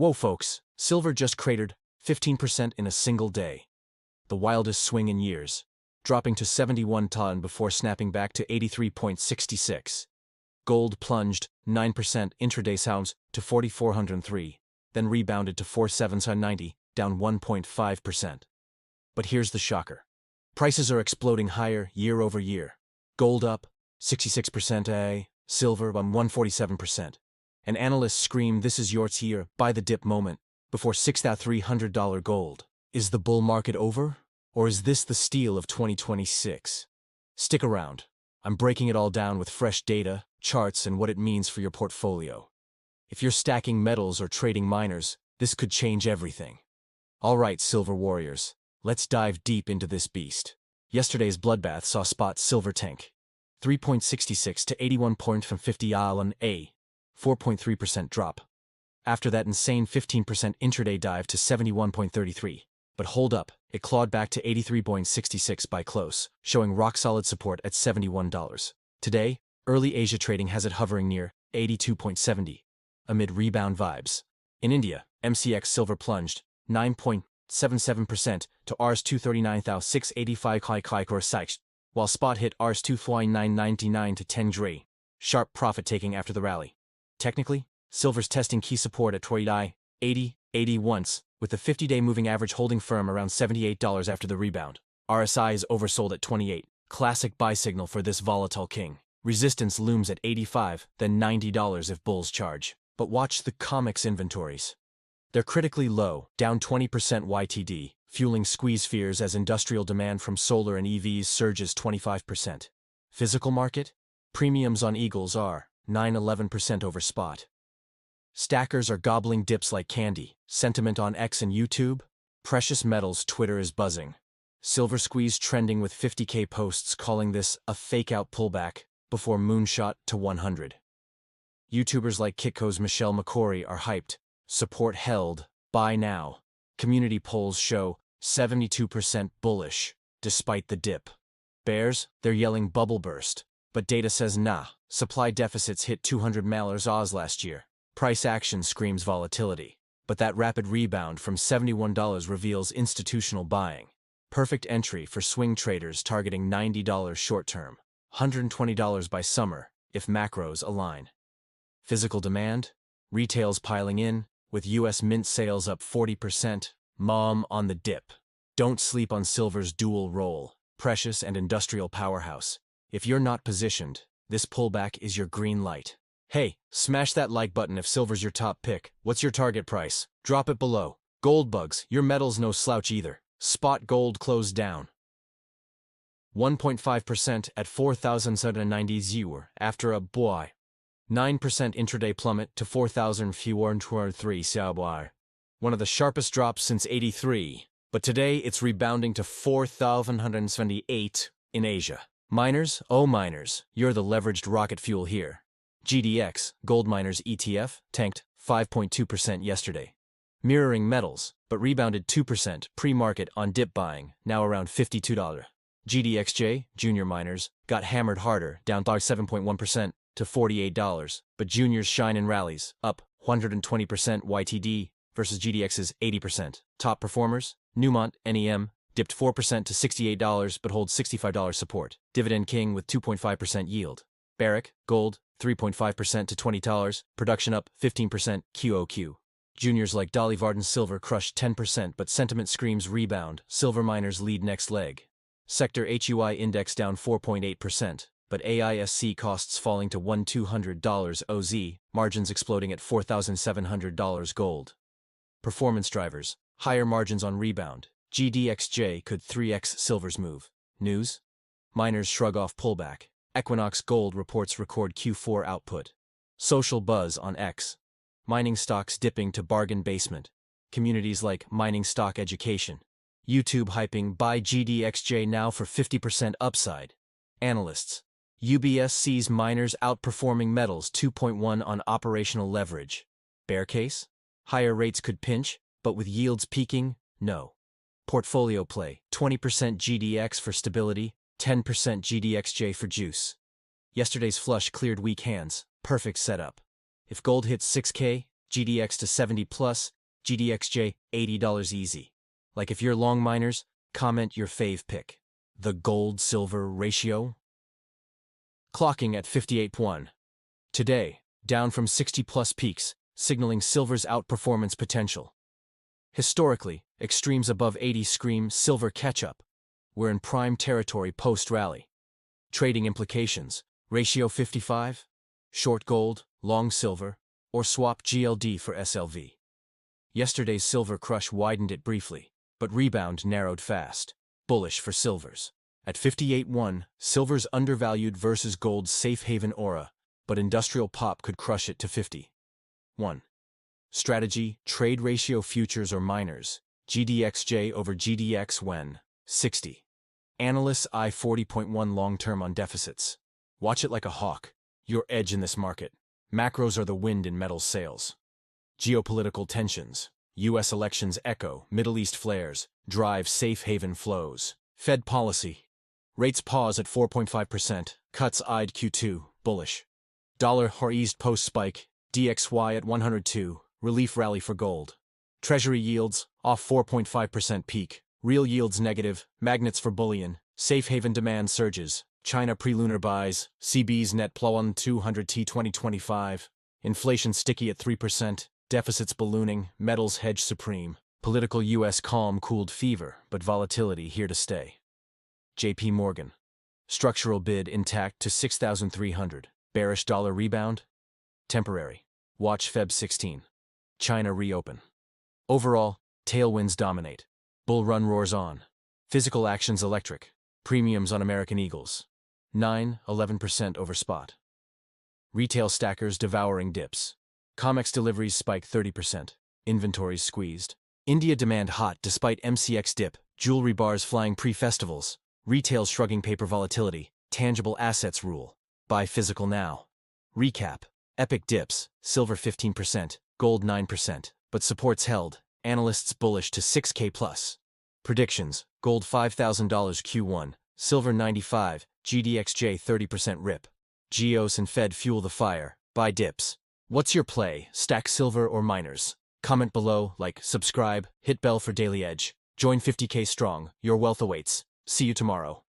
Whoa folks, silver just cratered 15% in a single day. The wildest swing in years, dropping to 71 ton before snapping back to 83.66. Gold plunged 9% intraday sounds to 4,403, then rebounded to 4,790, down 1.5%. But here's the shocker. Prices are exploding higher year over year. Gold up 66%, silver up 147%. And analysts scream this is your tier, buy the dip moment, before $6,300 gold. Is the bull market over? Or is this the steal of 2026? Stick around. I'm breaking it all down with fresh data, charts, and what it means for your portfolio. If you're stacking metals or trading miners, this could change everything. All right, silver warriors, let's dive deep into this beast. Yesterday's bloodbath saw spot silver tank 3.66 to 81.50 on a 4.3% drop. After that insane 15% intraday dive to 71.33. But hold up, it clawed back to 83.66 by close, showing rock-solid support at $71. Today, early Asia trading has it hovering near 82.70, amid rebound vibes. In India, MCX silver plunged 9.77% to Rs 239,685 Kai Sykes, while spot hit Rs 249.99 to 10 Dre. Sharp profit-taking after the rally. Technically, silver's testing key support at 80 once, with the 50-day moving average holding firm around $78 after the rebound. RSI is oversold at 28, classic buy signal for this volatile king. Resistance looms at $85, then $90 if bulls charge. But watch the COMEX inventories. They're critically low, down 20% YTD, fueling squeeze fears as industrial demand from solar and EVs surges 25%. Physical market? Premiums on Eagles are 9-11% over spot. Stackers are gobbling dips like candy. Sentiment on X and YouTube? Precious metals Twitter is buzzing. Silver squeeze trending with 50K posts calling this a fake-out pullback before moonshot to 100. YouTubers like Kitco's Michelle McCory are hyped. Support held. Buy now. Community polls show 72% bullish, despite the dip. Bears? They're yelling bubble burst. But data says nah. Supply deficits hit 200 malers Oz last year. Price action screams volatility. But that rapid rebound from $71 reveals institutional buying. Perfect entry for swing traders targeting $90 short-term, $120 by summer, if macros align. Physical demand? Retail's piling in, with U.S. Mint sales up 40%, mom on the dip. Don't sleep on silver's dual role, precious and industrial powerhouse. If you're not positioned, this pullback is your green light. Hey, smash that like button if silver's your top pick. What's your target price? Drop it below. Gold bugs, your metal's no slouch either. Spot gold closed down 1.5% at 4,790 ZUR after a 9% intraday plummet to 4,403 SABWAR. One of the sharpest drops since '83, but today it's rebounding to 4,178 in Asia. Miners, oh miners, you're the leveraged rocket fuel here. GDX, Gold Miners ETF, tanked 5.2% yesterday. Mirroring metals, but rebounded 2% pre-market on dip buying, now around $52. GDXJ, Junior Miners, got hammered harder, down 7.1% to $48, but juniors shine in rallies, up 120% YTD versus GDX's 80%. Top performers, Newmont, NEM, dipped 4% to $68 but holds $65 support. Dividend King with 2.5% yield. Barrick, Gold, 3.5% to $20, production up 15% QOQ. Juniors like Dolly Varden Silver crushed 10% but sentiment screams rebound, silver miners lead next leg. Sector HUI index down 4.8%, but AISC costs falling to $1,200 OZ, margins exploding at $4,700 gold. Performance drivers, higher margins on rebound. GDXJ could 3x silver's move. News? Miners shrug off pullback. Equinox Gold reports record Q4 output. Social buzz on X. Mining stocks dipping to bargain basement. Communities like Mining Stock Education. YouTube hyping buy GDXJ now for 50% upside. Analysts. UBS sees miners outperforming metals 2.1 on operational leverage. Bear case? Higher rates could pinch, but with yields peaking, no. Portfolio play, 20% GDX for stability, 10% GDXJ for juice. Yesterday's flush cleared weak hands, perfect setup. If gold hits 6K, GDX to 70 plus, GDXJ $80 easy. Like if you're long miners, comment your fave pick. The gold-silver ratio? Clocking at 58.1. Today, down from 60 plus peaks, signaling silver's outperformance potential. Historically, extremes above 80 scream silver catch-up. We're in prime territory post-rally. Trading implications: ratio 55, short gold, long silver, or swap GLD for SLV. Yesterday's silver crush widened it briefly, but rebound narrowed fast. Bullish for silvers. At 58.1, silver's undervalued versus gold's safe haven aura, but industrial pop could crush it to 50. 1. Strategy: trade ratio futures or miners, GDXJ over GDX when 60. Analysts eye 40.1 long-term on deficits. Watch it like a hawk. Your edge in this market. Macros are the wind in metals sales. Geopolitical tensions. U.S. elections echo, Middle East flares, drive safe haven flows. Fed policy. Rates pause at 4.5%, cuts eyed Q2, bullish. Dollar HOR eased post-spike, DXY at 102, relief rally for gold. Treasury yields, off 4.5% peak. Real yields negative, magnets for bullion, safe haven demand surges, China pre-lunar buys, CB's net PLON 200T 2025, inflation sticky at 3%, deficits ballooning, metals hedge supreme, political U.S. calm cooled fever, but volatility here to stay. JP Morgan. Structural bid intact to 6,300, bearish dollar rebound? Temporary. Watch Feb 16. China reopen. Overall, tailwinds dominate. Bull run roars on. Physical actions electric. Premiums on American Eagles. 9-11% over spot. Retail stackers devouring dips. COMEX deliveries spike 30%. Inventories squeezed. India demand hot despite MCX dip. Jewelry bars flying pre-festivals. Retail shrugging paper volatility. Tangible assets rule. Buy physical now. Recap. Epic dips. Silver 15%. Gold 9%. But supports held. Analysts bullish to 6K plus. Predictions: gold $5,000 Q1, silver 95, GDXJ 30% rip. Geos and Fed fuel the fire. Buy dips. What's your play, stack silver or miners? Comment below, like, subscribe, hit bell for daily edge. Join 50K strong. Your wealth awaits. See you tomorrow.